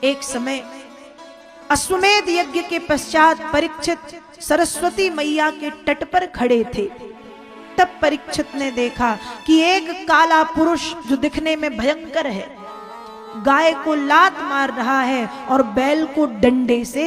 एक समय अश्वमेध यज्ञ के पश्चात परीक्षित सरस्वती मैया के तट पर खड़े थे। तब परीक्षित ने देखा कि एक काला पुरुष जो दिखने में भयंकर है, गाय को लात मार रहा है और बैल को डंडे से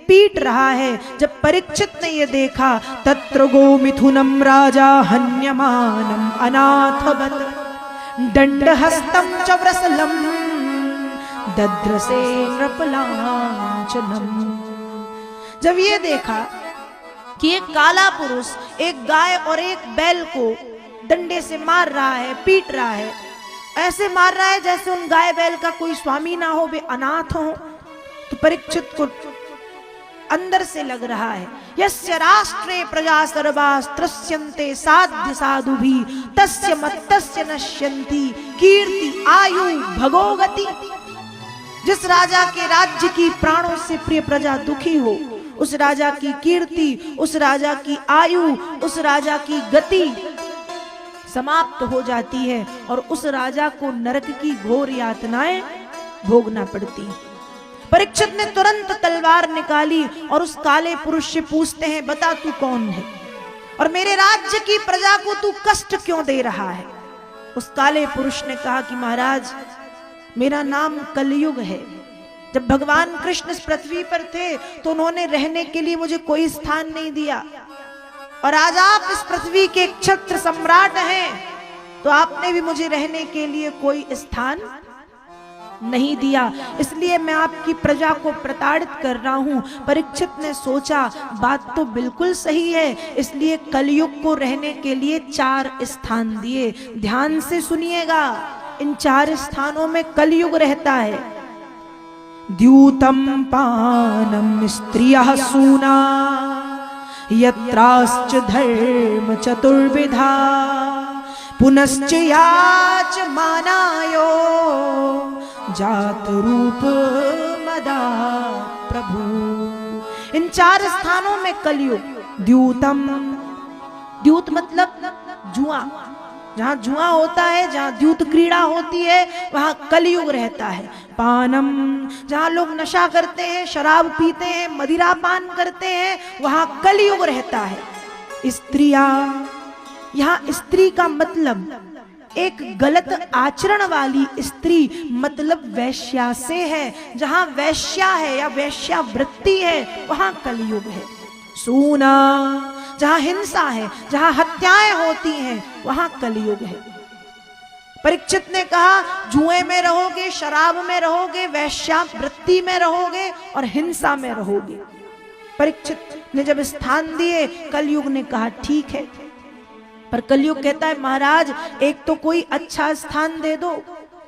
पीट रहा है। जब परीक्षित ने यह देखा, तत्र गोमिथुनम राजा हन्यमानम अनाथवत दंडहस्तम च व्रसलम दद्रसे नृपलांचनम। जब ये देखा कि एक काला पुरुष एक गाय और एक बैल को डंडे से मार रहा है, पीट रहा है, ऐसे मार रहा है जैसे उन गाय बैल का कोई स्वामी ना हो, वे अनाथ हो, तो परीक्षित को अंदर से लग रहा है, यस्य राष्ट्रे प्रजा सर्वास् त्रस्यन्ते साध्य साधु भी तस्य मत्तस्य नश्यन्ति कीर्ति आयु भगोगति। जिस राजा के राज्य की प्राणों से प्रिय प्रजा दुखी हो, उस राजा की कीर्ति, उस राजा की आयु, उस राजा की गति समाप्त हो जाती है और उस राजा को नरक की घोर यातनाएं भोगना पड़ती। परीक्षित ने तुरंत तलवार निकाली और उस काले पुरुष से पूछते हैं, बता तू कौन है और मेरे राज्य की प्रजा को तू कष्ट क्यों दे रहा है। उस काले पुरुष ने कहा कि महाराज, मेरा नाम कलयुग है। जब भगवान कृष्ण इस पृथ्वी पर थे तो उन्होंने रहने के लिए मुझे कोई स्थान नहीं दिया, और आज आप इस पृथ्वी के क्षत्र सम्राट हैं तो आपने भी मुझे रहने के लिए कोई स्थान नहीं दिया, इसलिए मैं आपकी प्रजा को प्रताड़ित कर रहा हूं। परीक्षित ने सोचा बात तो बिल्कुल सही है, इसलिए कलयुग को रहने के लिए 4 स्थान दिए। ध्यान से सुनिएगा, इन 4 स्थानों में कलयुग रहता है। द्यूतम पानम स्त्रियः सूना यत्राश्च धर्म चतुर्विधा पुनश्च याच मानायो जात रूप मदा प्रभु। इन 4 स्थानों में कलयुग। द्यूतम, द्यूत मतलब जुआ, जहां जुआ होता है, जहां द्यूत क्रीड़ा होती है, वहां कलयुग रहता है। पानम, जहां लोग नशा करते हैं, शराब पीते हैं, मदिरा पान करते हैं, वहां कलयुग रहता है। स्त्रिया, यहां स्त्री का मतलब एक गलत आचरण वाली स्त्री, मतलब वैश्या से है। जहां वैश्या है या वैश्यावृत्ति है वहां कलयुग है। सूना, जहां हिंसा है, जहां हत्याएं होती हैं वहां कलयुग है। परीक्षित ने कहा, जुए में रहोगे, शराब में रहोगे, वैश्यावृत्ति में रहोगे और हिंसा में रहोगे। परीक्षित ने जब स्थान दिए, कलयुग ने कहा ठीक है, पर कलयुग कहता है महाराज एक तो कोई अच्छा स्थान दे दो,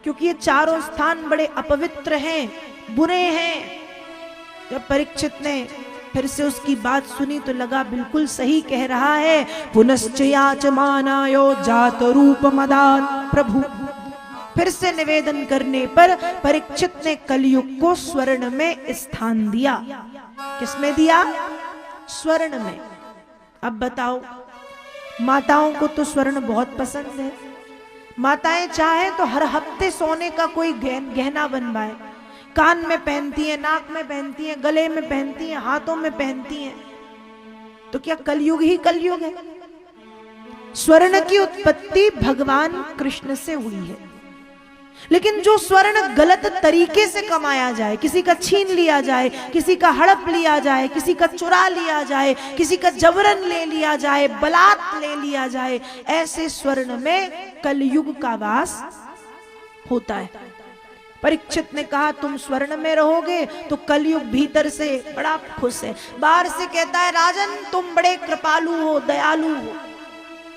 क्योंकि ये 4 स्थान बड़े अपवित्र हैं, बुरे हैं। जब परीक्षित ने फिर से उसकी बात सुनी तो लगा बिल्कुल सही कह रहा है। पुनश्च याचमानायो जात रूप मदात् प्रभु। फिर से निवेदन करने पर परीक्षित ने कलयुग को स्वर्ण में स्थान दिया। किसमें दिया? स्वर्ण में। अब बताओ, माताओं को तो स्वर्ण बहुत पसंद है। माताएं चाहे तो हर हफ्ते सोने का कोई गहना बनवाए, कान में पहनती हैं, नाक में पहनती हैं, गले में पहनती हैं, हाथों में पहनती हैं। तो क्या कलयुग ही कलयुग है? स्वर्ण की उत्पत्ति भगवान कृष्ण से हुई है, लेकिन जो स्वर्ण गलत तरीके से कमाया जाए, किसी का छीन लिया जाए, किसी का हड़प लिया जाए, किसी का चुरा लिया जाए, किसी का जबरन ले लिया जाए, बलात् ले लिया जाए, ऐसे स्वर्ण में कलयुग का वास होता है। परीक्षित ने कहा तुम स्वर्ण में रहोगे तो कलयुग भीतर से बड़ा खुश है, बाहर से कहता है राजन तुम बड़े कृपालु हो, दयालु हो,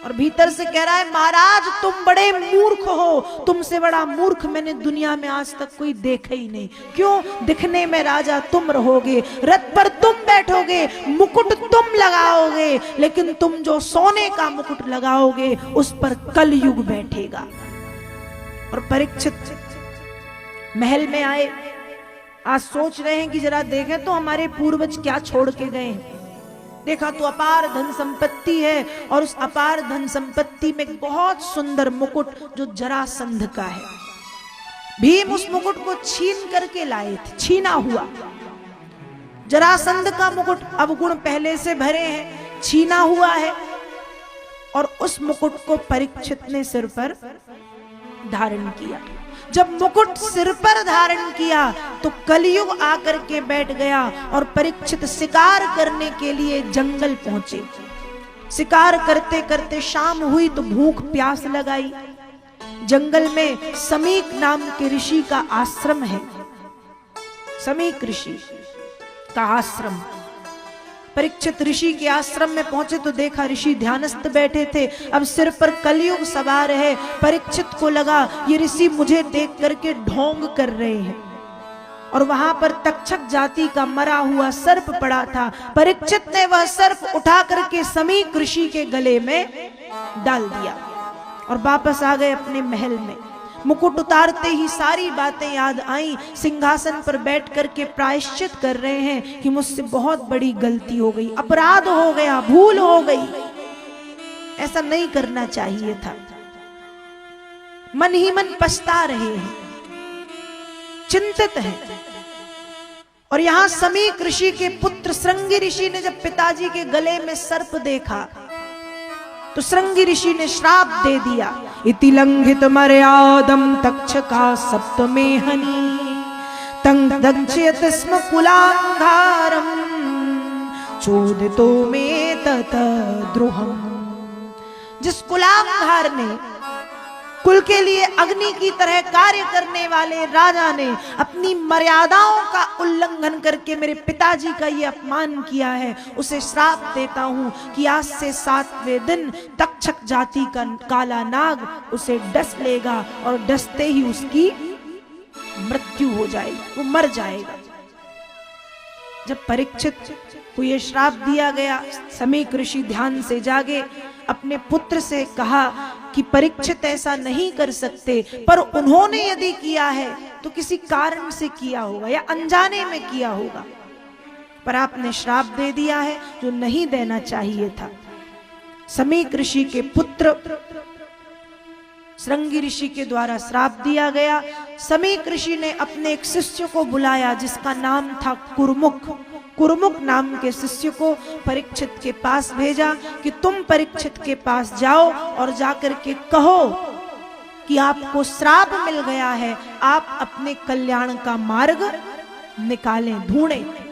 और भीतर से कह रहा है महाराज तुम बड़े मूर्ख हो, तुमसे बड़ा मूर्ख मैंने दुनिया में आज तक कोई देखा ही नहीं। क्यों? दिखने में राजा तुम रहोगे, रथ पर तुम बैठोगे, मुकुट तुम लगाओगे, लेकिन तुम जो सोने का मुकुट लगाओगे उस पर कलयुग बैठेगा। और परीक्षित महल में आए, आज सोच रहे हैं कि जरा देखें तो हमारे पूर्वज क्या छोड़ के गए हैं। देखा तो अपार धन संपत्ति है, और उस अपार धन संपत्ति में एक बहुत सुंदर मुकुट जो जरासंध का है। भीम उस मुकुट को छीन करके लाए थे, छीना हुआ। जरासंध का मुकुट अवगुण पहले से भरे हैं, छीना हुआ है, और उस मुकुट को परीक्षित ने सिर पर धारण किया। जब मुकुट सिर पर धारण किया तो कलयुग आकर के बैठ गया और परीक्षित शिकार करने के लिए जंगल पहुंचे। शिकार करते करते शाम हुई तो भूख प्यास लगाई। जंगल में समीक नाम के ऋषि का आश्रम है, समीक ऋषि का आश्रम। परीक्षित ऋषि के आश्रम में पहुंचे तो देखा ऋषि ध्यानस्थ बैठे थे। अब सिर पर कलयुग सवार है। परीक्षित को लगा ये ऋषि मुझे देख करके ढोंग कर रहे हैं, और वहां पर तक्षक जाति का मरा हुआ सर्प पड़ा था। परीक्षित ने वह सर्प उठा करके समीक ऋषि के गले में डाल दिया और वापस आ गए अपने महल में। मुकुट उतारते ही सारी बातें याद आई। सिंहासन पर बैठ करके प्रायश्चित कर रहे हैं कि मुझसे बहुत बड़ी गलती हो गई, अपराध हो गया, भूल हो गई, ऐसा नहीं करना चाहिए था। मन ही मन पछता रहे हैं, चिंतित हैं। और यहां समीक ऋषि के पुत्र श्रृंगी ऋषि ने जब पिताजी के गले में सर्प देखा तो श्रृंगी ऋषि ने श्राप दे दिया। इति लंघित मर्यादम तक्षका सप्तमेहनी तंग दंक्षयत स्म कुलांगारम चोदितो में तत द्रोहम। जिस कुलांगार ने, कुल के लिए अग्नि की तरह कार्य करने वाले राजा ने अपनी मर्यादाओं का उल्लंघन करके मेरे पिताजी का ये अपमान किया है, उसे श्राप देता हूं कि आज से 7वें दिन तक्षक जाति का काला नाग उसे डस लेगा और डसते ही उसकी मृत्यु हो जाएगी, वो मर जाएगा। जब परीक्षित को यह श्राप दिया गया, समीक ऋषि ध्यान से जागे, अपने पुत्र से कहा कि परीक्षित ऐसा नहीं कर सकते, पर उन्होंने यदि किया है तो किसी कारण से किया होगा या अनजाने में किया होगा, पर आपने श्राप दे दिया है जो नहीं देना चाहिए था। समीक ऋषि के पुत्र श्रृंगी ऋषि के द्वारा श्राप दिया गया। समीक ऋषि ने अपने एक शिष्य को बुलाया जिसका नाम था कुरमुख। कुरमुख नाम के शिष्य को परीक्षित के पास भेजा कि तुम परीक्षित के पास जाओ और जाकर के कहो कि आपको श्राप मिल गया है, आप अपने कल्याण का मार्ग निकालें, ढूंढें।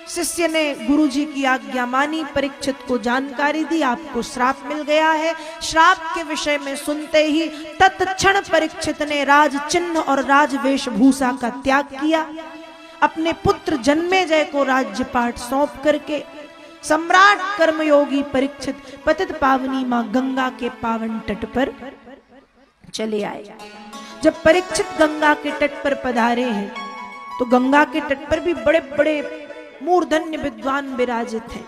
शिष्य ने गुरुजी की आज्ञा मानी, परीक्षित को जानकारी दी आपको श्राप मिल गया है। श्राप के विषय में सुनते ही तत्क्षण परीक्षित ने राज चिन्ह और राज वेशभूषा का त्याग किया। अपने पुत्र जन्मेजय को राज्यपाट सौंप करके सम्राट कर्मयोगी परीक्षित पतित पावनी मां गंगा के पावन तट पर चले आए। जब परीक्षित गंगा के तट पर पधारे हैं तो गंगा के तट पर भी बड़े बड़े मूर्धन्य विद्वान विराजित हैं।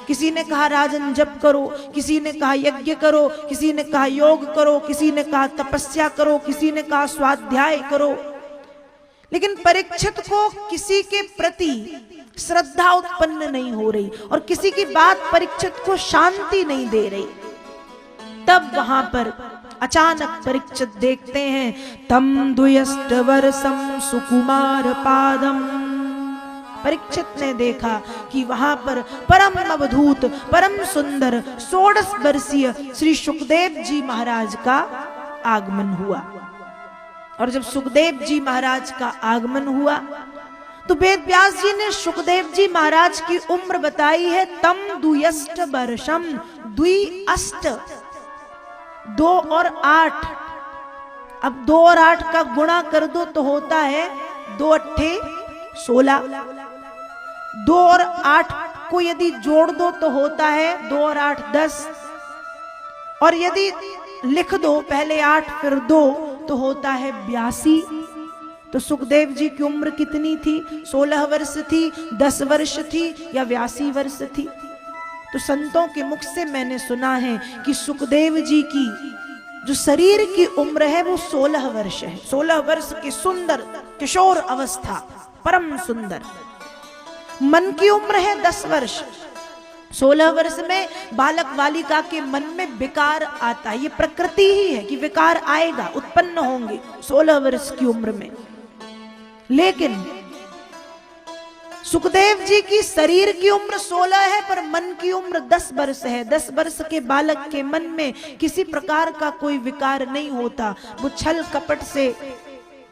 किसी ने कहा राजन जप करो, किसी ने कहा यज्ञ करो, किसी ने कहा योग करो, किसी ने कहा तपस्या करो, किसी ने कहा स्वाध्याय करो। लेकिन परीक्षित को किसी के प्रति श्रद्धा उत्पन्न नहीं हो रही और किसी की बात परीक्षित को शांति नहीं दे रही। तब वहां पर अचानक परीक्षित देखते हैं तम द्वयष्ट वर्षम सुकुमार पादम। परीक्षित ने देखा कि वहां पर परम अवधूत परम सुंदर 16 वर्षीय श्री सुखदेव जी महाराज का आगमन हुआ। और जब सुखदेव जी महाराज का आगमन हुआ तो वेद व्यास जी ने सुखदेव जी महाराज की उम्र बताई है तम द्वयष्ट वर्षम। द्वि अष्ट 2 और 8, अब 2 और 8 का गुणा कर दो तो होता है 2 अट्ठे 16। 2 और 8 को यदि जोड़ दो तो होता है 2 और 8 10, और यदि लिख दो पहले 8 फिर 2 तो होता है 82। तो सुखदेव जी की उम्र कितनी थी? 16 वर्ष थी, 10 वर्ष थी या 82 वर्ष थी? तो संतों के मुख से मैंने सुना है कि सुखदेव जी की जो शरीर की उम्र है वो 16 वर्ष है। 16 वर्ष की सुंदर किशोर अवस्था, परम सुंदर। मन की उम्र है 10 वर्ष, 16 वर्ष में बालक बालिका के मन में विकार आता है, ये प्रकृति ही है कि विकार आएगा, उत्पन्न होंगे 16 वर्ष की उम्र में। लेकिन सुखदेव जी की शरीर की उम्र 16 है पर मन की उम्र 10 वर्ष है। 10 वर्ष के बालक के मन में किसी प्रकार का कोई विकार नहीं होता, वो छल कपट से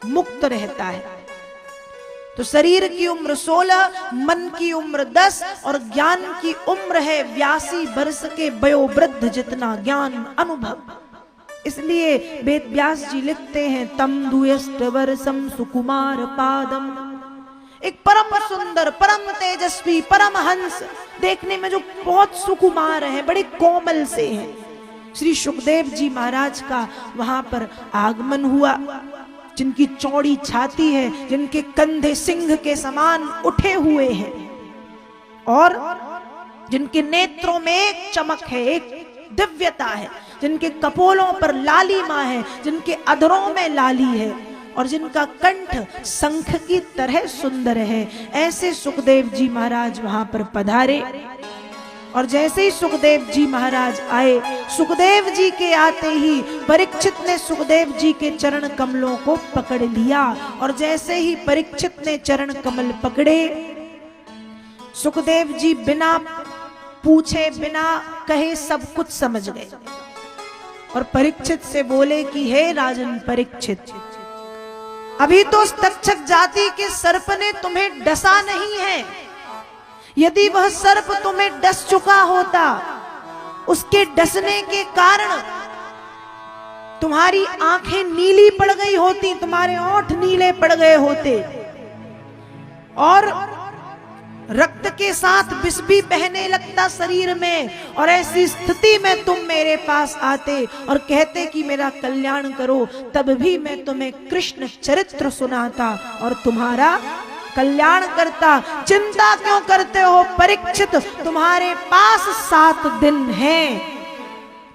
मुक्त रहता है। तो शरीर की उम्र 16, मन की उम्र 10 और ज्ञान की उम्र है 82 वर्ष के वयोवृद्ध जितना ज्ञान अनुभव। इसलिए वेद व्यास जी लिखते हैं तम दुयष्ट वर्षम सुकुमार पादम, एक परम सुंदर, परम तेजस्वी, परम हंस, देखने में जो बहुत सुकुमार है, बड़े कोमल से हैं। श्री सुखदेव जी महाराज का वहां पर आगमन हुआ, जिनकी चौड़ी छाती है, जिनके कंधे सिंह के समान उठे हुए हैं और जिनके नेत्रों में एक चमक है, एक दिव्यता है, जिनके कपोलों पर लालिमा है, जिनके अधरों में लाली है और जिनका कंठ शंख की तरह सुंदर है। ऐसे सुखदेव जी महाराज वहां पर पधारे और जैसे ही सुखदेव जी महाराज आए, सुखदेव जी के आते ही परीक्षित ने सुखदेव जी के चरण कमलों को पकड़ लिया और जैसे ही परीक्षित ने चरण कमल पकड़े, सुखदेव जी बिना पूछे बिना कहे सब कुछ समझ गए और परीक्षित से बोले कि हे राजन परीक्षित, अभी तो तक्षक जाति के सर्प ने तुम्हें डसा नहीं है। यदि वह सर्प तुम्हें डस चुका होता, उसके डसने के कारण तुम्हारी आंखें नीली पड़ गई होती, तुम्हारे होंठ नीले पड़ गए होते और रक्त के साथ विष भी बहने लगता शरीर में, और ऐसी स्थिति में तुम मेरे पास आते और कहते कि मेरा कल्याण करो, तब भी मैं तुम्हें कृष्ण चरित्र सुनाता और तुम्हारा कल्याण करता। चिंता क्यों करते हो परीक्षित, तुम्हारे पास 7 दिन हैं,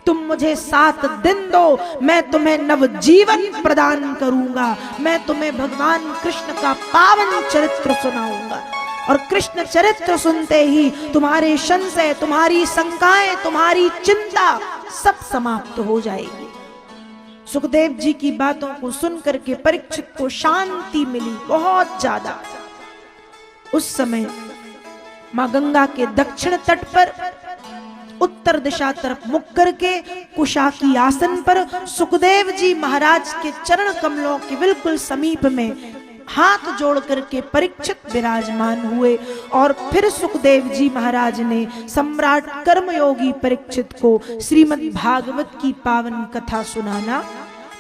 तुम मुझे 7 दिन दो, मैं तुम्हें नवजीवन प्रदान करूंगा, मैं तुम्हें भगवान कृष्ण का पावन चरित्र सुनाऊंगा। और कृष्ण चरित्र सुनते ही तुम्हारे संशय, तुम्हारी शंकाएं, तुम्हारी चिंता सब समाप्त हो जाएगी। सुखदेव जी की बातों को सुनकर के परीक्षित को शांति मिली बहुत ज्यादा। उस समय मां गंगा के दक्षिण तट पर उत्तर दिशा तरफ मुख करके कुशा की आसन पर सुखदेव जी महाराज के चरण कमलों के बिल्कुल समीप में हाथ जोड़ करके परीक्षित विराजमान हुए और फिर सुखदेव जी महाराज ने सम्राट कर्मयोगी परीक्षित को श्रीमद् भागवत की पावन कथा सुनाना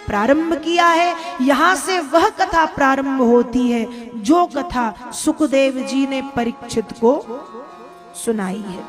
प्रारंभ किया है। यहाँ से वह कथा प्रारंभ होती है जो कथा सुखदेव जी ने परीक्षित को सुनाई है।